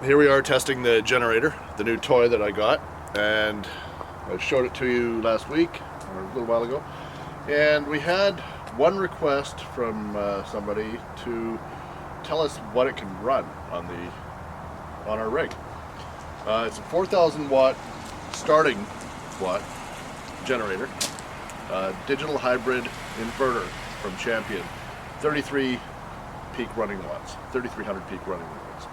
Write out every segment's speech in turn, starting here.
Here we are testing the generator, the new toy that I got, and I showed it to you last week or a little while ago, and we had one request from somebody to tell us what it can run on our rig. It's a 4,000 watt starting watt generator, digital hybrid inverter from Champion, 33 peak running watts, 3,300 peak running watts.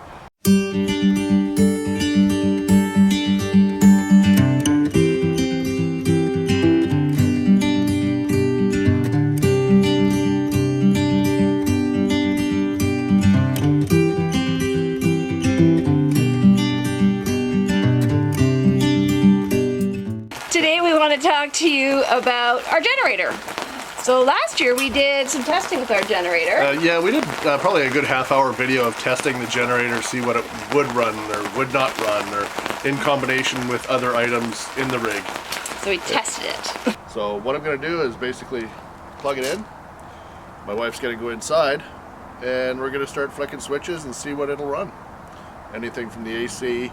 Today we want to talk to you about our generator. So last year we did some testing with our generator. Yeah, we did probably a good half-hour video of testing the generator, see what it would run or would not run, or in combination with other items in the rig. So we tested it. So what I'm going to do is basically plug it in. My wife's going to go inside, and we're going to start flicking switches and see what it'll run. Anything from the AC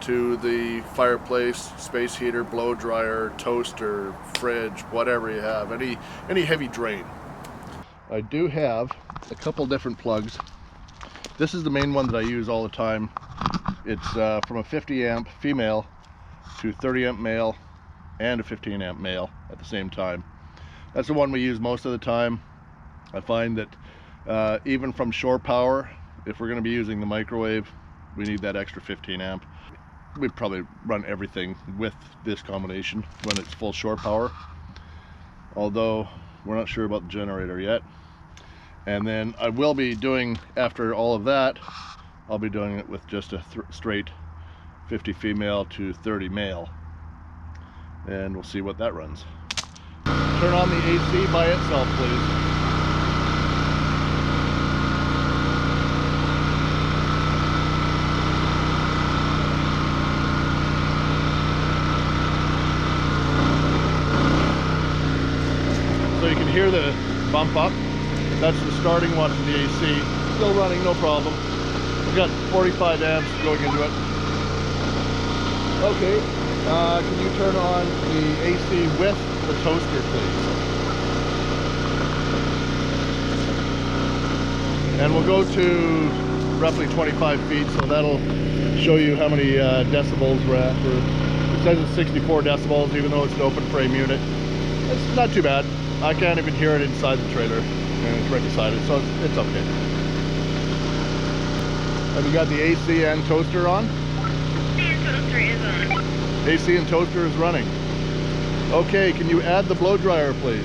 to the fireplace, space heater, blow dryer, toaster, fridge, whatever you have, any heavy drain. I do have a couple different plugs. This is the main one that I use all the time. It's from a 50 amp female to 30 amp male and a 15 amp male at the same time. That's the one we use most of the time. I find that even from shore power, if we're going to be using the microwave, we need that extra 15 amp. We'd probably run everything with this combination when it's full shore power, although we're not sure about the generator yet. And then I will be doing, after all of that, I'll be doing it with just a straight 50 female to 30 male, and we'll see what that runs. Turn on the AC by itself, please. So you can hear the bump up. That's the starting one from the AC. Still running, no problem. We've got 45 amps going into it. Okay, can you turn on the AC with the toaster, please? And we'll go to roughly 25 feet, so that'll show you how many decibels we're at. It says it's 64 decibels, even though it's an open frame unit. It's not too bad. I can't even hear it inside the trailer, and it's right beside it, so it's okay. Have you got the AC and toaster on? AC and toaster is on. AC and toaster is running. Okay, can you add the blow dryer, please?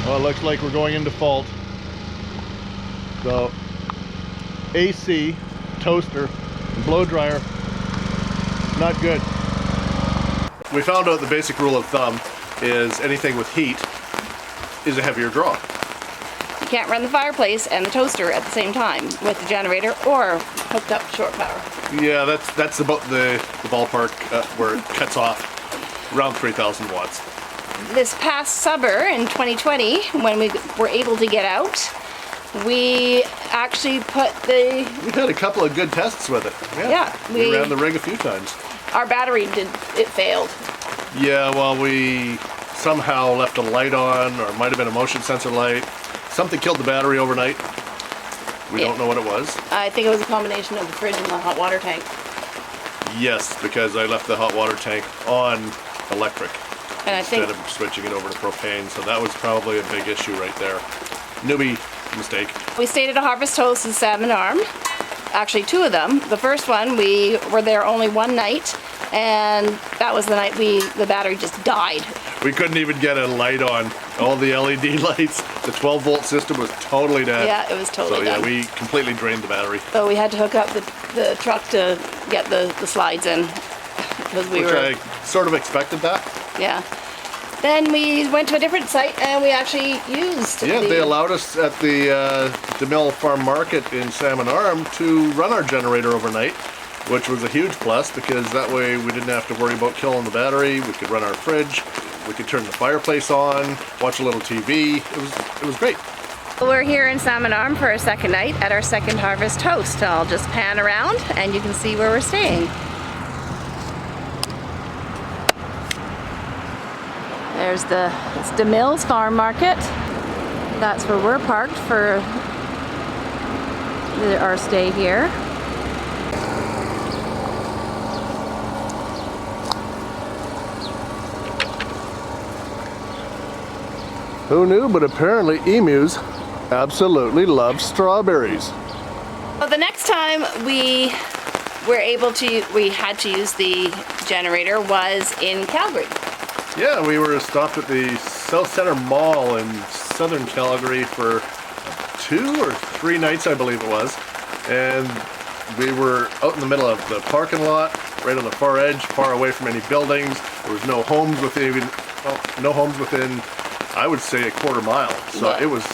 Well, it looks like we're going into fault. So, AC, toaster, and blow dryer. Not good. We found out the basic rule of thumb is anything with heat is a heavier draw. You can't run the fireplace and the toaster at the same time with the generator or hooked up to shore power. Yeah, that's about the ballpark where it cuts off, around 3,000 watts. This past summer in 2020, when we were able to get out, we actually We had a couple of good tests with it. Yeah, we ran the rig a few times. Our battery it failed. Yeah, well, we somehow left a light on, or it might have been a motion sensor light. Something killed the battery overnight. We don't know what it was. I think it was a combination of the fridge and the hot water tank. Yes, because I left the hot water tank on electric And instead of switching it over to propane, so that was probably a big issue right there. Newbie mistake. We stayed at a Harvest Host in Salmon Arm. Actually, two of them. The first one, we were there only one night, and that was the night the battery just died. We couldn't even get a light on. All the LED lights, the 12 volt system was totally dead. Yeah, it was totally So yeah, dead. we completely drained the battery. So we had to hook up the truck to get the slides in. Because Which I sort of expected that. Yeah. Then we went to a different site and we actually used they allowed us at the DeMille Farm Market in Salmon Arm to run our generator overnight, which was a huge plus because that way we didn't have to worry about killing the battery. We could run our fridge, We could turn the fireplace on, watch a little TV. It was great. We're here in Salmon Arm for our second night at our second harvest host. I'll just pan around and you can see where we're staying. There's it's DeMille's Farm Market. That's where we're parked for our stay here. Who knew, but apparently emus absolutely love strawberries. Well, the next time we had to use the generator was in Calgary. Yeah, we were stopped at the South Centre Mall in southern Calgary for 2 or 3 nights, I believe it was. And we were out in the middle of the parking lot, right on the far edge, far away from any buildings. There was no homes within, I would say, a quarter mile. So Yeah. it was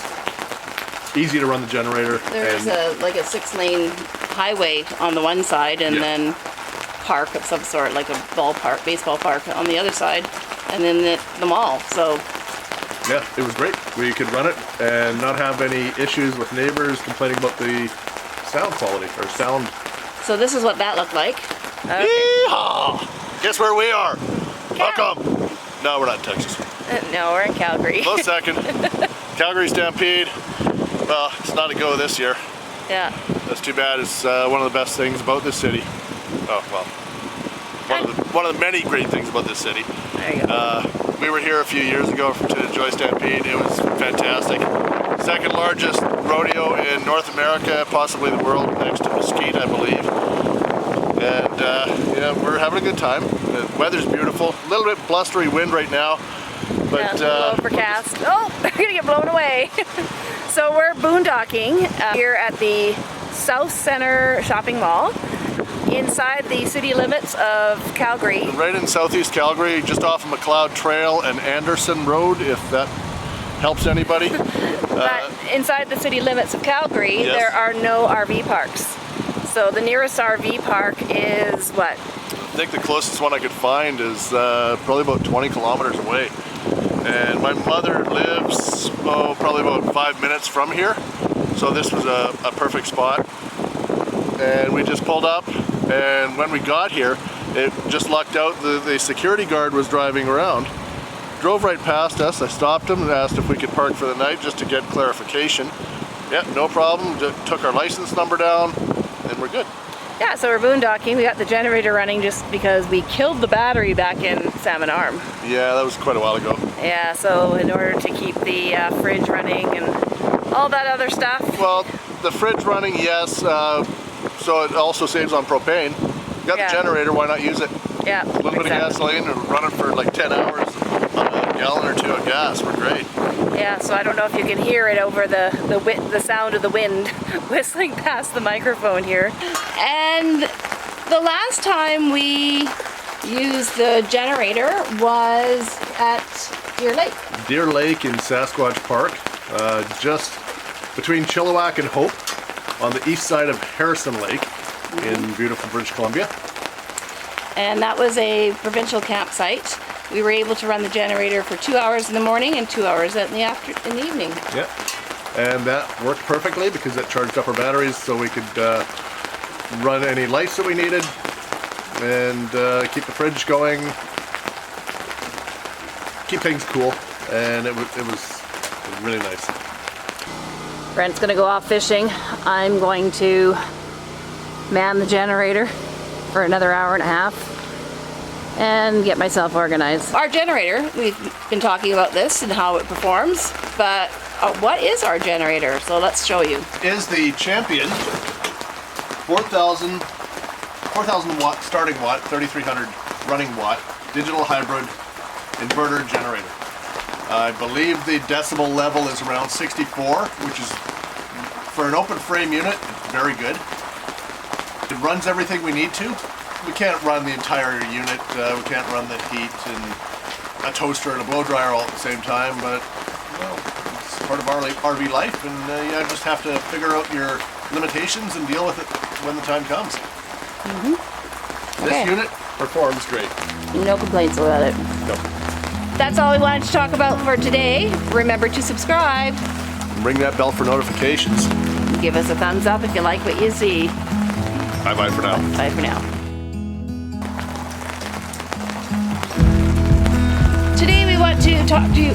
easy to run the generator. There's like a 6-lane highway on the one side and Yeah. then park of some sort, like a baseball park on the other side, and then the mall. So yeah, it was great. We could run it and not have any issues with neighbors complaining about the sound quality or sound. So this is what that looked like. Okay. Yeehaw! Guess where we are? Welcome. No, we're not in Texas. No, we're in Calgary. Close second. Calgary Stampede. Well, it's not a go this year. Yeah. That's too bad. It's one of the best things about this city. Oh, well. One of the many great things about this city. There you go. We were here a few years ago to enjoy Stampede. It was fantastic. Second largest rodeo in North America, possibly the world, next to Mesquite, I believe. And yeah, we're having a good time. The weather's beautiful. A little bit blustery wind right now. But Yeah, a little overcast. Oh, we're gonna get blown away. So we're boondocking here at the South Centre Shopping Mall inside the city limits of Calgary. right in southeast Calgary, just off of McLeod Trail and Anderson Road, if that helps anybody. But inside the city limits of Calgary, Yes. there are no RV parks. So the nearest RV park is what? I think the closest one I could find is probably about 20 kilometers away. And my mother lives probably about 5 minutes from here. So this was a perfect spot. And we just pulled up, and when we got here, it just lucked out. The security guard was driving around. Drove right past us. I stopped him and asked if we could park for the night just to get clarification. Yeah, no problem. Just took our license number down, and we're good. Yeah, so we're boondocking. We got the generator running just because we killed the battery back in Salmon Arm. Yeah, that was quite a while ago. Yeah, so in order to keep the fridge running and all that other stuff. Well, the fridge running, yes. So it also saves on propane. Got Yeah. the generator, why not use it? Yeah, A little bit of gasoline and run it for like 10 hours on a gallon or 2 of gas. We're great. Yeah, so I don't know if you can hear it over the sound of the wind whistling past the microphone here. And the last time we used the generator was at Deer Lake. Deer Lake in Sasquatch Park, just between Chilliwack and Hope on the east side of Harrison Lake in beautiful British Columbia. And that was a provincial campsite. We were able to run the generator for 2 hours in the morning and 2 hours in the evening. Yeah, and that worked perfectly because it charged up our batteries so we could run any lights that we needed and keep the fridge going, keep things cool, and it was really nice. Brent's gonna go off fishing. I'm going to man the generator for another hour and a half and get myself organized. Our generator, we've been talking about this and how it performs, but what is our generator? So let's show you. Is the Champion 4,000 watt starting watt, 3,300 running watt digital hybrid inverter generator. I believe the decibel level is around 64, which is, for an open frame unit, very good. It runs everything we need to. We can't run the entire unit, we can't run the heat and a toaster and a blow dryer all at the same time, but well, it's part of our RV life, and you just have to figure out your limitations and deal with it when the time comes. Mm-hmm. This unit performs great. No complaints about it. No. that's all we wanted to talk about for today. Remember to subscribe. Ring that bell for notifications. Give us a thumbs up if you like what you see. Bye-bye for now. Bye for now. Today we want to talk to you.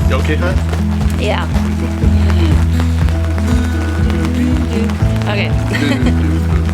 You okay, huh? Yeah. Okay.